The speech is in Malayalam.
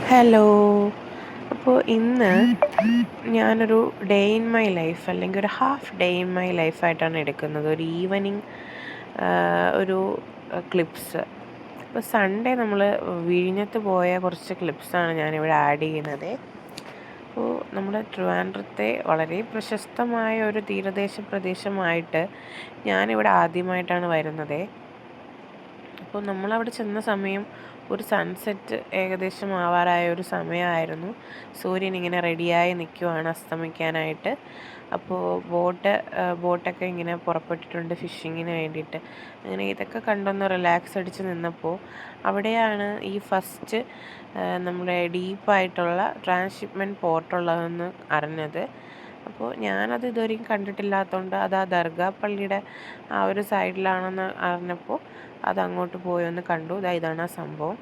ഹലോ. അപ്പോൾ ഇന്ന് ഞാനൊരു ഡേ ഇൻ മൈ ലൈഫ് അല്ലെങ്കിൽ ഒരു ഹാഫ് ഡേ ഇൻ മൈ ലൈഫായിട്ടാണ് എടുക്കുന്നത്. ഒരു ഈവനിങ് ഒരു ക്ലിപ്സ്. അപ്പോൾ സൺഡേ നമ്മൾ വിഴിഞ്ഞത്ത് പോയ കുറച്ച് ക്ലിപ്സാണ് ഞാനിവിടെ ആഡ് ചെയ്യുന്നത്. അപ്പോൾ നമ്മുടെ ട്രിവാൻഡ്രത്തെ വളരെ പ്രശസ്തമായ ഒരു തീരദേശ പ്രദേശമായിട്ട് ഞാനിവിടെ ആദ്യമായിട്ടാണ് വരുന്നത്. അപ്പോൾ നമ്മളവിടെ ചെന്ന സമയം ഒരു സൺസെറ്റ് ഏകദേശം ആവാറായ ഒരു സമയമായിരുന്നു. സൂര്യൻ ഇങ്ങനെ റെഡിയായി നിൽക്കുവാണ് അസ്തമിക്കാനായിട്ട്. അപ്പോൾ ബോട്ടൊക്കെ ഇങ്ങനെ പുറപ്പെട്ടിട്ടുണ്ട് ഫിഷിങ്ങിന് വേണ്ടിയിട്ട്. അങ്ങനെ ഇതൊക്കെ കണ്ടൊന്ന് റിലാക്സ് അടിച്ച് നിന്നപ്പോൾ അവിടെയാണ് ഈ ഫസ്റ്റ് നമ്മുടെ ഡീപ്പായിട്ടുള്ള ട്രാൻസ്ഷിപ്മെൻറ്റ് പോർട്ടുള്ളതെന്ന് അറിഞ്ഞത്. അപ്പോൾ ഞാനത് ഇതുവരെയും കണ്ടിട്ടില്ലാത്തതുകൊണ്ട് അത് ആ ദർഗാ പള്ളിയുടെ ആ ഒരു സൈഡിലാണെന്ന് അറിഞ്ഞപ്പോൾ അതങ്ങോട്ട് പോയി ഒന്ന് കണ്ടു. ഇതാണ് ആ സംഭവം.